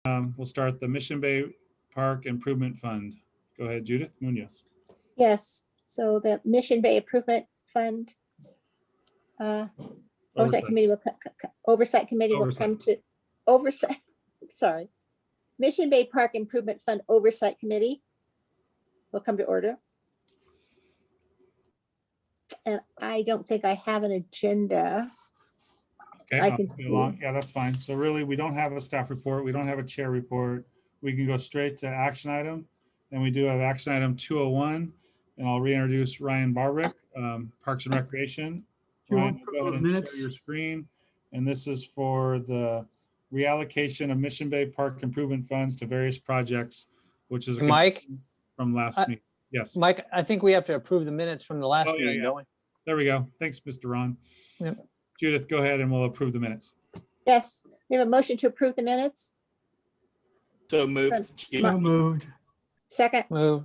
We'll start the Mission Bay Park Improvement Fund. Go ahead, Judith Munoz. Yes, so the Mission Bay Improvement Fund. Oversight Committee will come to Oversight, sorry. Mission Bay Park Improvement Fund Oversight Committee will come to order. And I don't think I have an agenda. Okay, I can see. Yeah, that's fine. So really, we don't have a staff report. We don't have a chair report. We can go straight to action item. And we do have action item 201. And I'll reintroduce Ryan Barwick, Parks and Recreation. Ryan, go ahead and share your screen. And this is for the reallocation of Mission Bay Park improvement funds to various projects, which is a Mike from last meeting. Yes, Mike, I think we have to approve the minutes from the last Oh, yeah, meeting, yeah. don't we? there we go. Thanks, Mr. Ron. Yep. Judith, go ahead and we'll approve the minutes. Yes, we have a motion to approve the minutes. So moved. So moved. Second, Move.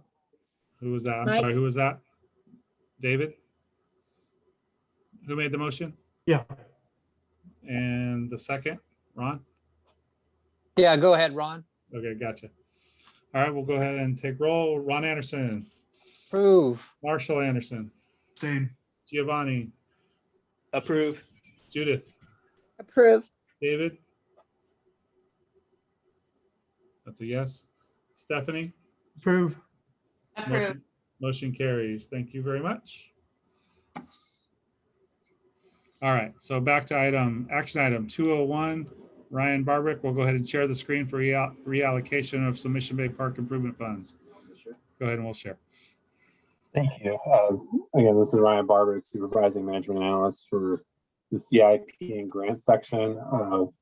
Who was that? I'm Mike. sorry, who was that? David? Who made the motion? Yeah. And the second, Ron? Yeah, go ahead, Ron. Okay, gotcha. All right, we'll go ahead and take roll. Ron Anderson, Approve. Marshall Anderson, Same. Giovanni, Approve. Judith, approve. David? That's a yes. Stephanie? Approve. Motion carries. Thank you very much. All right, so back to action item 201. Ryan Barwick will go ahead and share the screen for reallocation of some Mission Bay Park improvement funds. Go ahead and we'll share. Thank you. Again, this is Ryan Barwick, Supervising Management Analyst for the CIP and Grant section of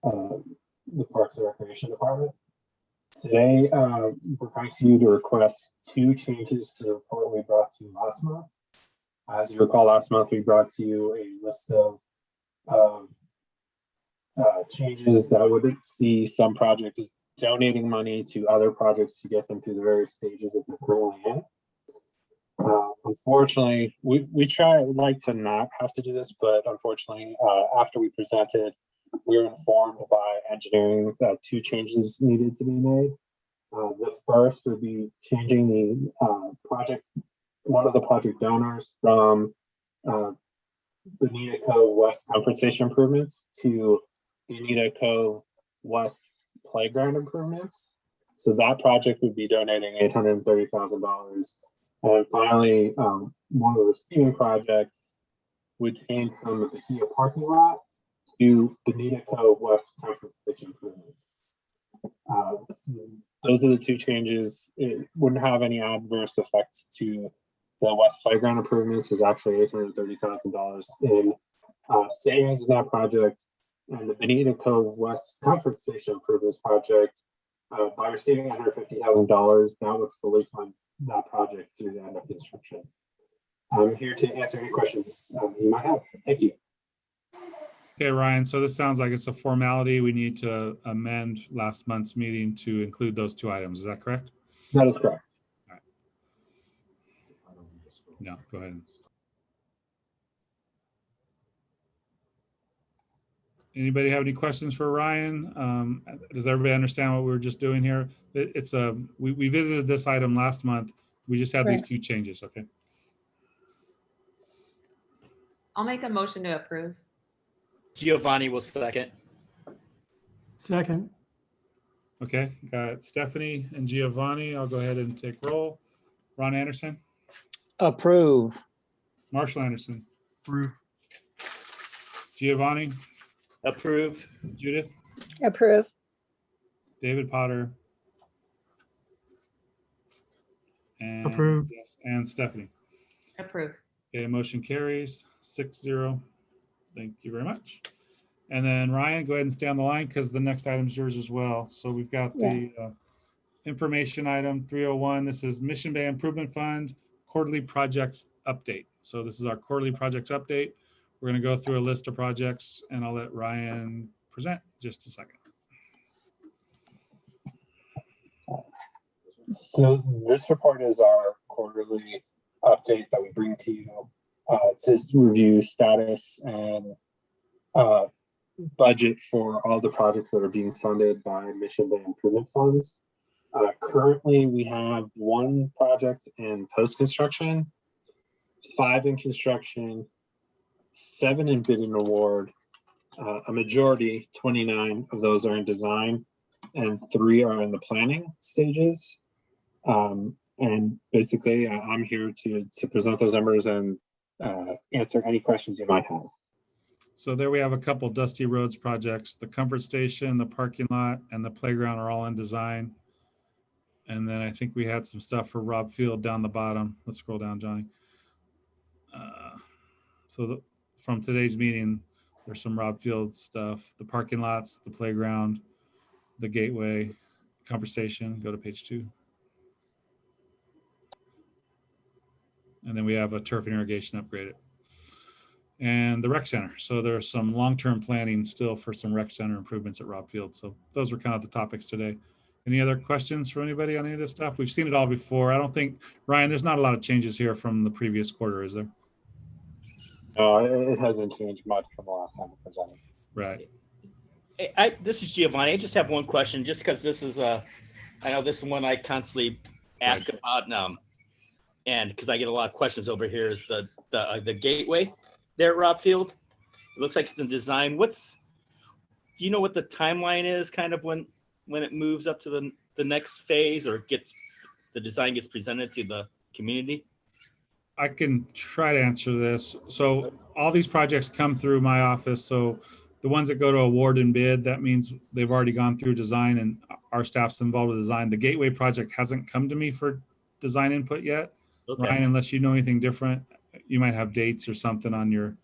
the Parks and Recreation Department. Today, we're coming to you to request two changes to the report we brought to you last month. As you recall, last month we brought to you a list of changes that would see some projects donating money to other projects to get them through the various stages that they're currently in. Unfortunately, we like to not have to do this, but unfortunately, after we presented, we were informed by engineering that two changes needed to be made. The first would be changing the one of the project donors from Bonita Cove West Comfort Station improvements to Bonita Cove West Playground improvements. So that project would be donating $830,000. And finally, one of the receiving projects would change from the Bahia parking lot to Bonita Cove West Comfort Station improvements. Those are the two changes. It wouldn't have any adverse effects to the West Playground improvements. There's actually $830,000 in savings in that project. And the Bonita Cove West Comfort Station improvements project, by receiving $150,000, that would fully fund that project through the end of construction. I'm here to answer any questions you might have. Thank you. Okay, Ryan, so this sounds like it's a formality. We need to amend last month's meeting to include those two items. Is that correct? That is correct. All right. No, go ahead. Anybody have any questions for Ryan? Does everybody understand what we were just doing here? We visited this item last month. We just have these two changes, okay? I'll make a motion to approve. Giovanni will second. Second. Okay, got Stephanie and Giovanni. I'll go ahead and take roll. Ron Anderson, Approve. Marshall Anderson, Approve. Giovanni, Approve. Judith, Approve. David Potter, and Approve. yes, and Stephanie. Approve. Okay, motion carries 6-0. Thank you very much. And then Ryan, go ahead and stay on the line because the next item is yours as well. So we've got the information item 301. This is Mission Bay Improvement Fund quarterly projects update. So this is our quarterly projects update. We're going to go through a list of projects and I'll let Ryan present just a second. So this report is our quarterly update that we bring to you to review status and budget for all the projects that are being funded by Mission Bay Improvement Funds. Currently, we have 1 project in post-construction, 5 in construction, 7 in bid and award. A majority, 29 of those are in design, and 3 are in the planning stages. And basically, I'm here to present those numbers and answer any questions you might have. So there we have a couple Dusty Roads projects. The comfort station, the parking lot, and the playground are all in design. And then I think we had some stuff for Rob Field down the bottom. Let's scroll down, Johnny. From today's meeting, there's some Rob Field stuff, the parking lots, the playground, the gateway, comfort station, go to page 2. And then we have a turf and irrigation upgraded. And the rec center. So there's some long-term planning still for some rec center improvements at Rob Field. So those were kind of the topics today. Any other questions for anybody on any of this stuff? We've seen it all before. I don't think, Ryan, there's not a lot of changes here from the previous quarter, is there? It hasn't changed much from the last time we presented. Right. This is Giovanni. I just have one question, just because this is I know this is one I constantly ask about, and because I get a lot of questions over here, is the gateway there at Rob Field. It looks like it's in design. Do you know what the timeline is, kind of when it moves up to the next phase, or the design gets presented to the community? I can try to answer this. So all these projects come through my office. So the ones that go to award and bid, that means they've already gone through design and our staff's involved with design. The gateway project hasn't come to me for design input yet. Okay. Ryan, unless you know anything different, you might have dates or something on your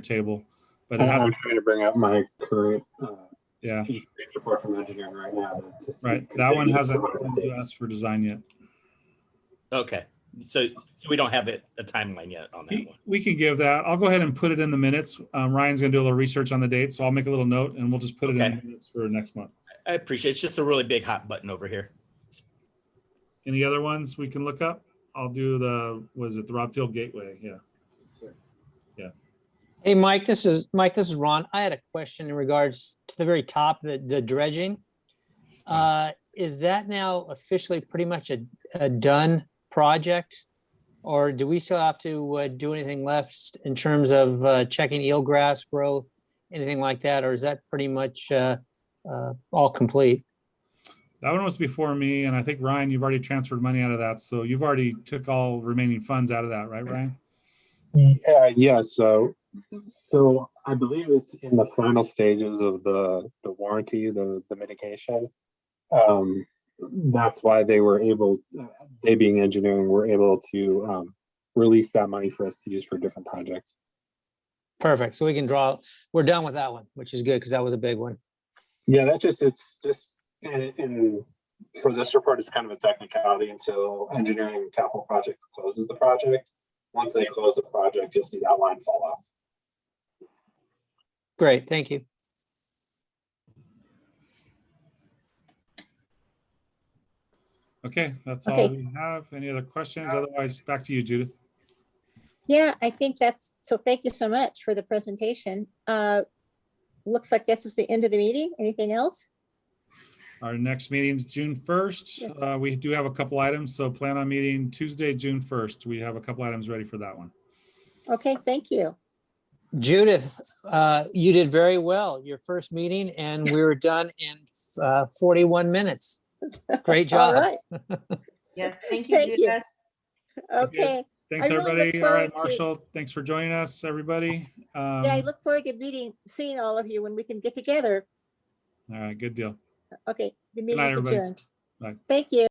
table. But it I'm hasn't. trying to bring up my current Yeah. key report from engineering right now. To see Right. That one hasn't come to us for design yet. Okay. So we don't have a timeline yet on that one. We can give that. I'll go ahead and put it in the minutes. Ryan's going to do a little research on the date, so I'll make a little note and we'll just put it in the minutes for next month. I appreciate it. It's just a really big hot button over here. Any other ones we can look up? I'll do the Rob Field Gateway? Yeah. Hey, Mike, this is Ron. I had a question in regards to the very top, the dredging. Is that now officially pretty much a done project? Or do we still have to do anything left in terms of checking eelgrass growth, anything like that? Or is that pretty much all complete? That one was before me, and I think, Ryan, you've already transferred money out of that. So you've already took all remaining funds out of that, right, Ryan? Yeah. So I believe it's in the final stages of the warranty, the mitigation. That's why they being engineering, were able to release that money for us to use for different projects. Perfect. So we're done with that one, which is good because that was a big one. Yeah, and for this report, it's kind of a technicality until engineering and capital project closes the project. Once they close the project, you'll see that line fall off. Great. Thank you. Okay, that's Okay. all we have. Any other questions? Otherwise, back to you, Judith. Yeah, I think so thank you so much for the presentation. Looks like this is the end of the meeting. Anything else? Our next meeting is June 1st. Yes. We do have a couple items, so plan on meeting Tuesday, June 1st. We have a couple items ready for that one. Okay, thank you. Judith, you did very well. Your first meeting, and we were done in 41 minutes. Great All job. right. Yes, thank you, Thank you. Judith. Okay. Thanks, I really look everybody. All right, forward to- Marshall, thanks for joining us, everybody. Yeah, I look forward to seeing all of you when we can get together. All right, good deal. Okay, the night, meeting's everybody. adjourned. Bye. Thank you.